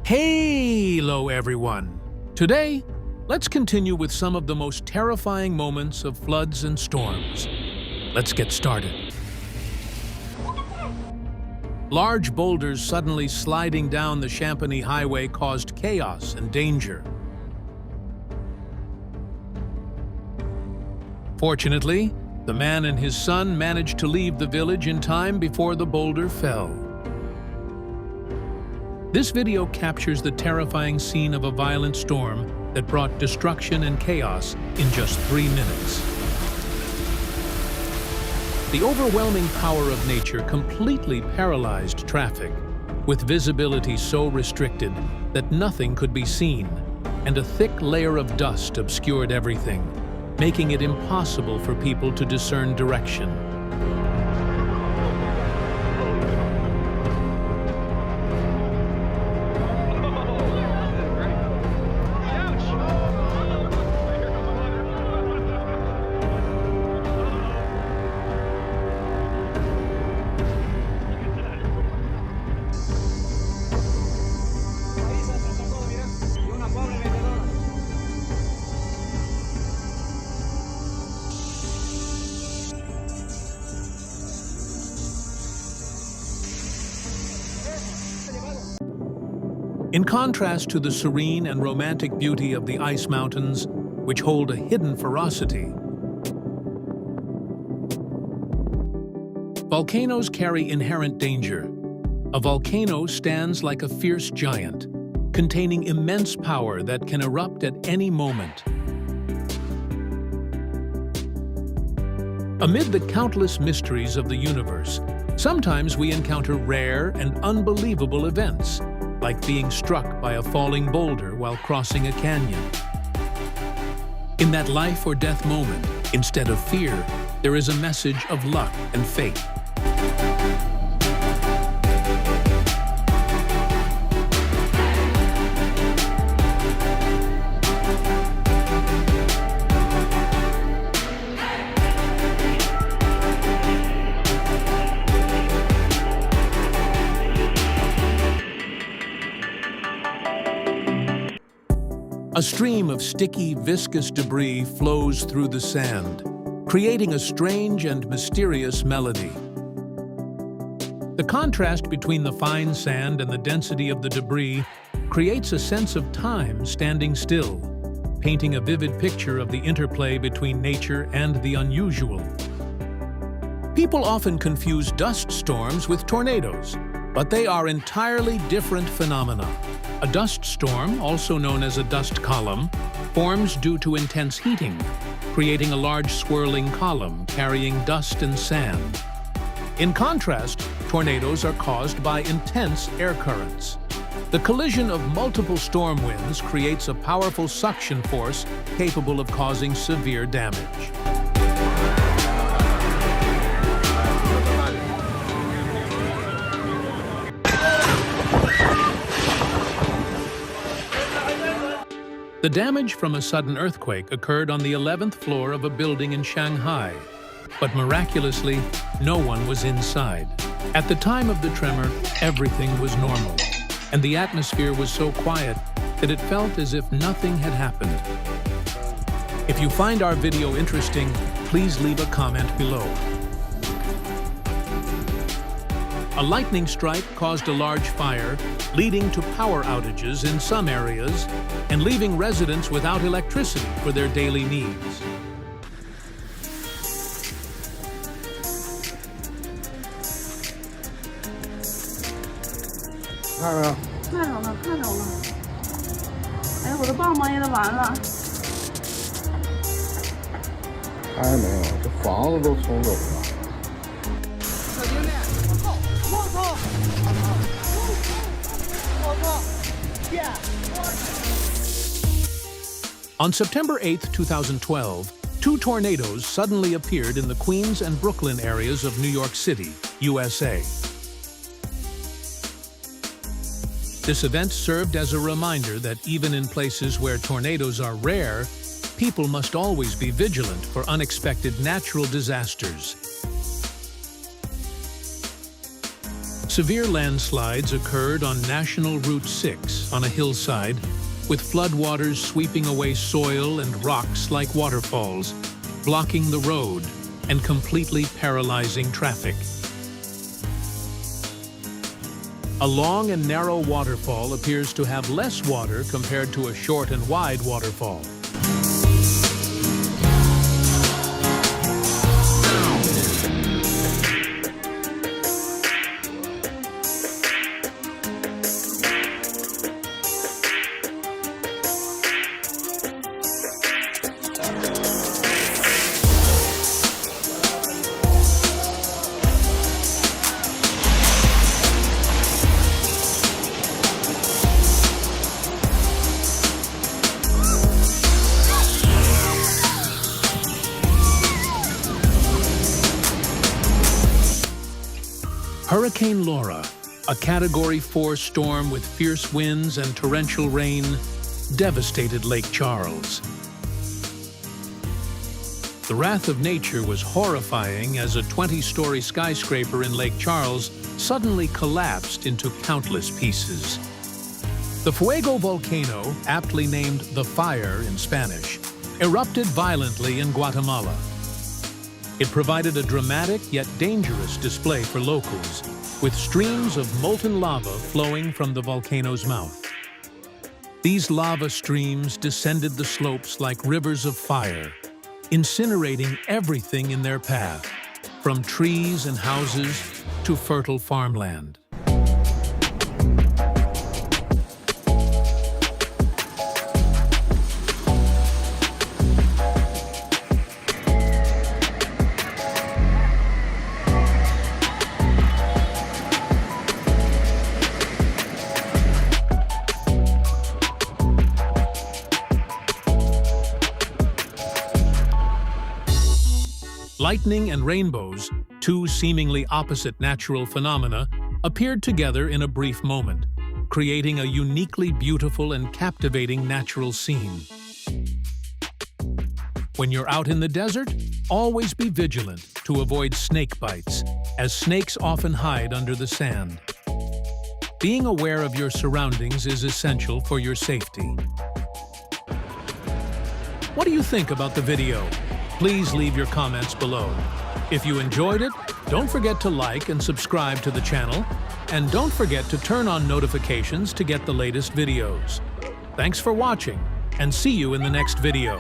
Hello everyone! Today, let's continue with some of the most terrifying moments of floods and storms. Let's get started. Large boulders suddenly sliding down the Chamonix highway caused chaos and danger. Fortunately, the man and his son managed to leave the village in time before the boulder fell. This video captures the terrifying scene of a violent storm that brought destruction and chaos in just 3 minutes. The overwhelming power of nature completely paralyzed traffic, with visibility so restricted that nothing could be seen, and a thick layer of dust obscured everything, making it impossible for people to discern direction. In contrast to the serene and romantic beauty of the ice mountains, which hold a hidden ferocity, volcanoes carry inherent danger. A volcano stands like a fierce giant, containing immense power that can erupt at any moment. Amid the countless mysteries of the universe, sometimes we encounter rare and unbelievable events, like being struck by a falling boulder while crossing a canyon. In that life or death moment, instead of fear, there is a message of luck and fate. A stream of sticky, viscous debris flows through the sand, creating a strange and mysterious melody. The contrast between the fine sand and the density of the debris creates a sense of time standing still, painting a vivid picture of the interplay between nature and the unusual. People often confuse dust storms with tornadoes, but they are entirely different phenomena. A dust storm, also known as a dust column, forms due to intense heating, creating a large swirling column carrying dust and sand. In contrast, tornadoes are caused by intense air currents. The collision of multiple storm winds creates a powerful suction force capable of causing severe damage. The damage from a sudden earthquake occurred on the 11th floor of a building in Shanghai, but miraculously, no one was inside. At the time of the tremor, everything was normal, and the atmosphere was so quiet that it felt as if nothing had happened. If you find our video interesting, please leave a comment below. A lightning strike caused a large fire, leading to power outages in some areas and leaving residents without electricity for their daily needs.看着了，看着了。哎，我的棒棒也得完了。还没有，这房子都冲走了。小丁弟，我操！On September 8, 2012, 2 tornadoes suddenly appeared in the Queens and Brooklyn areas of New York City, USA. This event served as a reminder that even in places where tornadoes are rare, people must always be vigilant for unexpected natural disasters. Severe landslides occurred on National Route 6 on a hillside, with floodwaters sweeping away soil and rocks like waterfalls, blocking the road and completely paralyzing traffic. A long and narrow waterfall appears to have less water compared to a short and wide waterfall. Hurricane Laura, a Category 4 storm with fierce winds and torrential rain, devastated Lake Charles. The wrath of nature was horrifying as a 20-story skyscraper in Lake Charles suddenly collapsed into countless pieces. The Fuego volcano, aptly named the Fire in Spanish, erupted violently in Guatemala. It provided a dramatic yet dangerous display for locals, with streams of molten lava flowing from the volcano's mouth. These lava streams descended the slopes like rivers of fire, incinerating everything in their path, from trees and houses to fertile farmland. Lightning and rainbows, two seemingly opposite natural phenomena, appeared together in a brief moment, creating a uniquely beautiful and captivating natural scene. When you're out in the desert, always be vigilant to avoid snake bites, as snakes often hide under the sand. Being aware of your surroundings is essential for your safety. What do you think about the video? Please leave your comments below. If you enjoyed it, don't forget to like and subscribe to the channel, and don't forget to turn on notifications to get the latest videos. Thanks for watching, and see you in the next video.